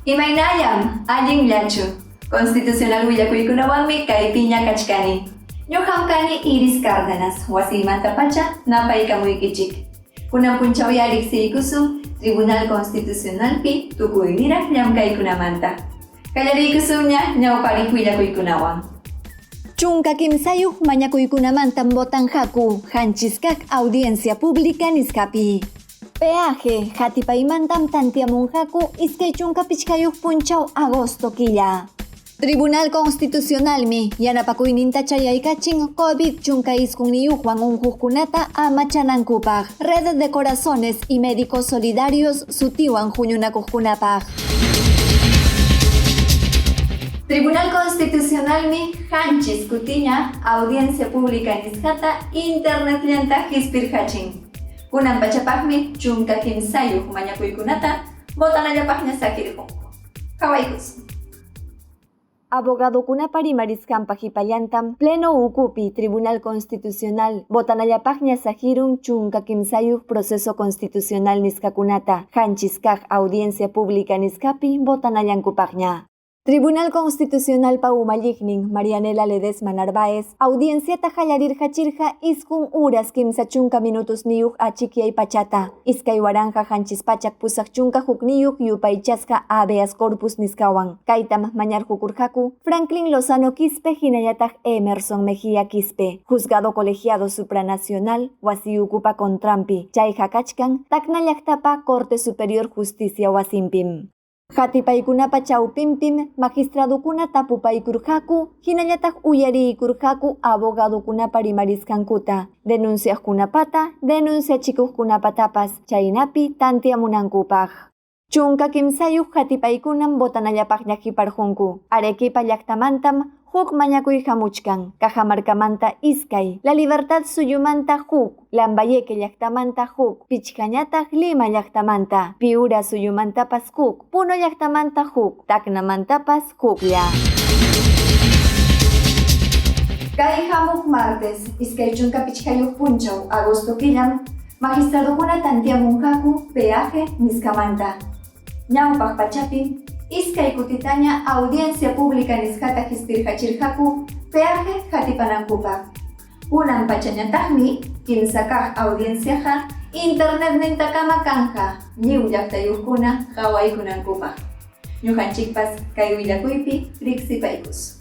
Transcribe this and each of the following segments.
Imaynallam, allinllachu. Constitucional willakuykunawanmi kay piña kachkani. Ñuqam kani Iris Cárdenas, wasiymanta pacha napaykamuykichik. Kunan punchawya riqsiykusun Tribunal Constitucionalpi tukuy niraq llamkaykunamanta. Kallariykusunña ñawpariq willakuykunawan. Chunka kimsayuq mañakuykunamantam botanqaku hanchiskaq audiencia pública nisqapi. Peaje hatipaymantam tantiamunqaku iskay chunka pichqayuq punchaw agosto killa. Tribunal Constitucionalmi yanapakuyninta chayaykachin COVID chunka isqunniyuqwan unquqkunata amachanankupaq. Red de Corazones y Médicos Solidarios sutiwan huñunakuqkunapaq. Tribunal Constitucionalmi hanchis kutiña audiencia pública nisqata internet llanta hispirqachin. Kunan pachapaqmi chunka kimsayuq mañakuykunata botanallapaqña sakirqunku. Qhawaykus. Abogadokunapari mariskampa hipallantam pleno ukupi Tribunal Constitucional botanallapaqña sajirun chunka kimsayuq proceso constitucional nisqakunata hanchiskaq audiencia pública nisqapi botanallankupaqña. Tribunal Constitucional pa umalliqnin Marianela Ledesma Narváez audienciata qallarirqachirqa iskun horas kimsa chunka minutos niyuq achikyay pachata iskay waranja hanchispachak pusaq chunka hukniyuq yupaychasqa habeas corpus nisqawan kaytam mañarqukurqaku Franklin Lozano Quispe hinallataq Emerson Mejía Quispe Juzgado Colegiado Supranacional wasiyukupa Contrampi chayqa kachkan Tacna llaqtapa Corte Superior Justicia wasinpim. Hatipaykunapa chawpinpim magistradukuna tapupaykurqaku hinallataq uyariykurqaku abogadokunapa rimarisqankuta denunciaqkunapata denunciachikuqkunapatapas chaynapi tantiamunankupaq. Chunka kimsayuq hatipaykunan botanallapaqña hiparqunku. Arequipa llaqtamantam huk mañakuy hamuchkan. Cajamarcamanta iskay. La Libertad suyumanta huk. Lambayeque llaqtamanta huk. Pichkañataq Lima llaqtamanta. Piura suyumantapas huk. Puno llaqtamanta huk. Tacnamantapas huklla. Kay hamuk martes iskay chunka pichqayuq punchaw agosto killam magistradukuna tantiamunqaku peaje nisqamanta. Ñawpaq pachapi iskay kutitaña audiencia pública nisqata hispirqachirqaku peaje hatipanankupaq. Kunan pachañataqmi kimsa kaq audienciaqa internet nintakama kanqa lliw llaqtayuqkuna qhawaykunankupaq. Ñuqanchikpas kay willakuypi riqsipaykus.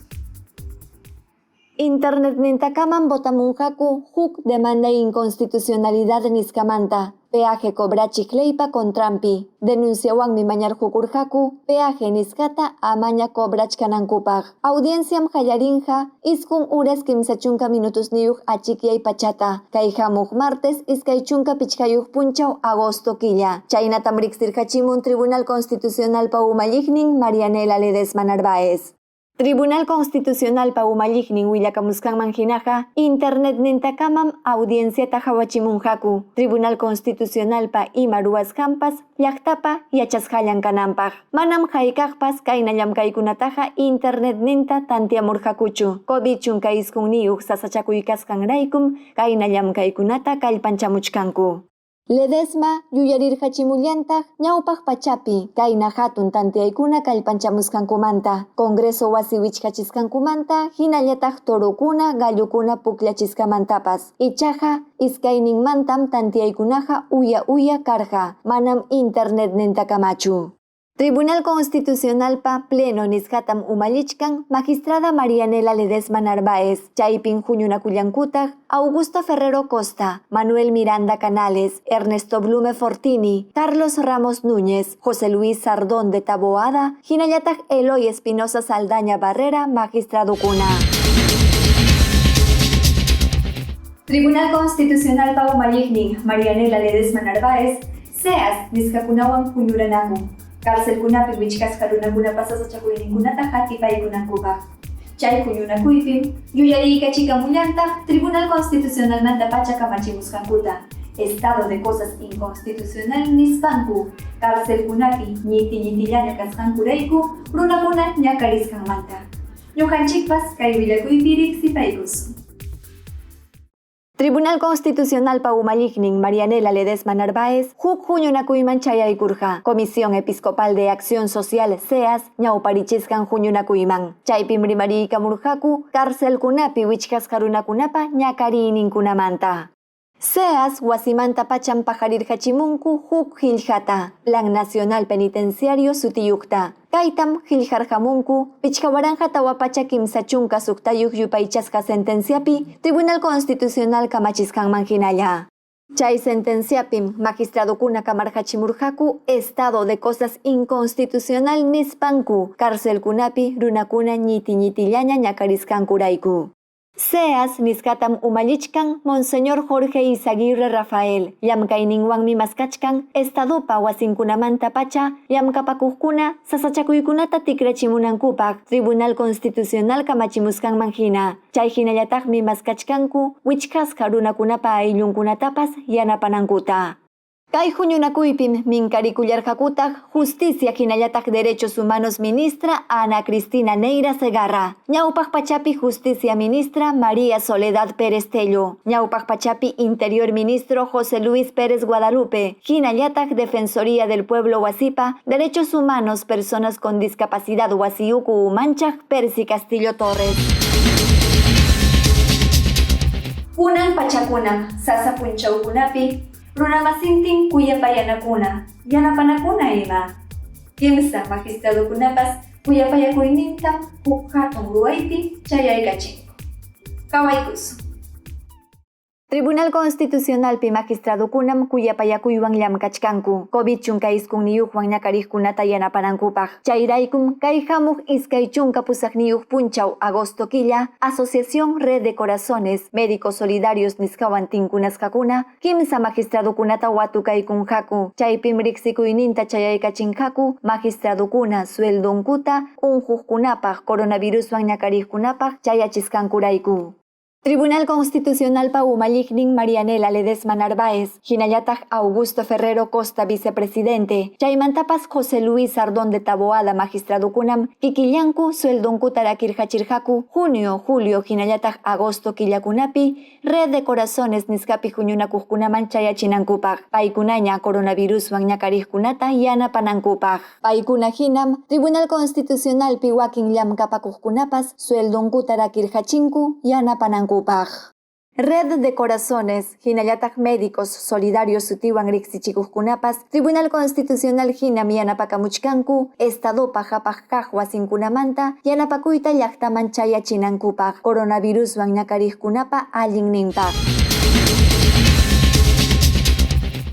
Internet nintakaman botamunqaku huk demanda inconstitucionalidad nisqamanta. Peaje cobrachik leypa Contrampi. Denunciawanmi mañarqukurqaku peaje nisqata amaña cobrachkanankupaq. Audienciam qallarinqa iskun horas kimsa chunka minutos niyuq achikyay pachata. Kay hamuk martes iskay chunka pichqayuq punchaw agosto killa. Chaynatam riqsirqachimun Tribunal Constitucional pa umalliqnin Marianela Ledesma Narváez. Tribunal Constitucional pa umalliqnin willakamusqanman hinaqa internet nintakamam audienciata hawachimunqaku. Tribunal Constitucional pa ima ruwasqanpas llaqtapa yachasqallankananpaq. Manam haykaqpas kayna llamkaykunataqa internet ninta tantiamurqakuchu. COVID chunka isqunniyuq sasachakuykasqanraykum kayna llamkaykunata kallpanchamuchkanku. Ledesma yuyarirqachimullantaq ñawpaq pachapi kayna hatun tantiaykuna kallpanchamusqankumanta Congreso wasi wichqachisqankumanta hinallataq torukuna gallukuna puklachisqamantapas ichaqa iskayninmantam tantiaykunaqa uya karqa manam internet nintakamachu. Tribunal Constitucional pa pleno nisqatam umallichkan magistrada Marianela Ledesma Narváez, chaypin huñunakullankutaq Augusto Ferrero Costa, Manuel Miranda Canales, Ernesto Blume Fortini, Carlos Ramos Núñez, José Luis Sardón de Taboada, hinallataq Eloy Espinosa Saldaña Barrera, magistradukuna. Tribunal Constitucional pa umalliqnin Marianela Ledesma Narváez, seas nisqakunawan huñuranaku. Cárcelkunapi wichkasqa runakuna sasachakuyninkunata hatipaykunankupaq. Chay huñunakuypim yuyariykachikamullantaq Tribunal Constitucionalmanta pacha kamachimusqankuta. Estado de cosas inconstitucional nispanku. Cárcelkunapi ñiti-ñitillaña kasqankurayku runakuna ñakarisqanmanta. Ñuqanchikpas kay willakuypi riqsipaykus. Tribunal Constitucional pa umalliknin Marianela Ledesma Narváez, huk huñunakuyman chayaykurqa. Comisión Episcopal de Acción Social CEAS ñawparichisqan huñunakuyman. Chaypim rimariykamurqaku cárcelkunapi wichqasqa ñakarininkunamanta. CEAS wasimanta pacham pajarirqachimunku huk qillqata, Plan Nacional Penitenciario sutiyuqta. Kaytam qillqarqamunku pichqawaranqa wapacha kimsa chunka suqtayuq yupaychasqa sentenciapi Tribunal Constitucional kamachisqanman hinalla. Chay sentenciapim magistradokuna kamarqachimurqaku estado de cosas inconstitucional nispanku cárcelkunapi runakuna ñiti-ñitillaña ñakarisqankurayku. CEAS niskatam umallichkan Monseñor Jorge Izaguirre Rafael, llamkayninwanmi maskachkan estadopa wasinkunamanta pacha llamkapakuqkuna sasachakuykunata tikrachimunankupaq Tribunal Constitucional kamachimusqanman hina. Chay hinallataqmi maskachkanku wichqasqa runakunapa ayllunkunatapas yanapanankuta. Kay huñunakuypim minkarikullarqakutaq Justicia hinallataq Derechos Humanos Ministra Ana Cristina Neira Segarra, ñawpaq pachapi Justicia Ministra María Soledad Pérez Tello, ñawpaq pachapi Interior Ministro José Luis Pérez Guadalupe, hinallataq Defensoría del Pueblo Wasipa Derechos Humanos Personas con Discapacidad Wasiuku Umanchaq Percy Castillo Torres. Kunan pachakunan sasa punchawkunapi runamasintin kuyapayanakuna, yanapanakuna ima. Kimsa magistradokunapas kuyapayakuynintam huk hatun ruwaypi chayaykachinku. Kawaykusun. Tribunal Constitucional pi magistradokunam kuyapayakuywan llamkachkanku. COVID chunka iskunniyuqwan ñakariqkunata yanapanankupaq. Chayraykum kay hamuq iskay chunka pusaqniyuq punchaw agosto killa Asociación Red de Corazones Médicos Solidarios nisqawan tinkunasqakuna kimsa magistradokunata watukaykunqaku. Chaypim riqsikuyninta chayaykachinqaku magistradokuna sueldonkuta unhuqkunapaq coronaviruswan ñakariqkunapaq chayachisqankurayku. Tribunal Constitucional pa umalliknin Marianela Ledesma Narváez, hinallataq Augusto Ferrero Costa vicepresidente, chaymantapas José Luis Ardón de Taboada magistradokunam kikillanku sueldonkuta rakirqachirqaku junio, julio hinallataq agosto killakunapi Red de Corazones nisqapi huñunakuqkunaman chayachinankupaq. Paykunaña coronaviruswan ñakariqkunata yanapanankupaq. Paykuna hinam Tribunal Constitucional pi wakin llamkapakuqkunapas sueldonkuta rakirqachinku yanapanankupaq. Red de Corazones, hinallataq Médicos Solidarios sutiwan riqsichikuqkunapas Tribunal Constitucional hinam yanapakamuchkanku estadopa hapaq kaq wasinkunamanta yanapakuyta llaqtaman chayachinankupaq coronaviruswan ñakariqkunapa allinninpaq.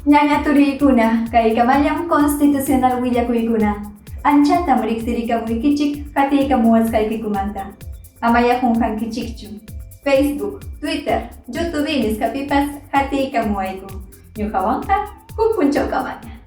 Ñaña turiykuna, kay kamallam constitucional willakuykuna. Anchatam riqsirikamunkichik hatiykamuwasqaykikumanta. Amayajunqankichikchu. Facebook, Twitter, YouTube nisqapipas hatiykamuwayku. Ñuqawanqa huk punchawkamaña.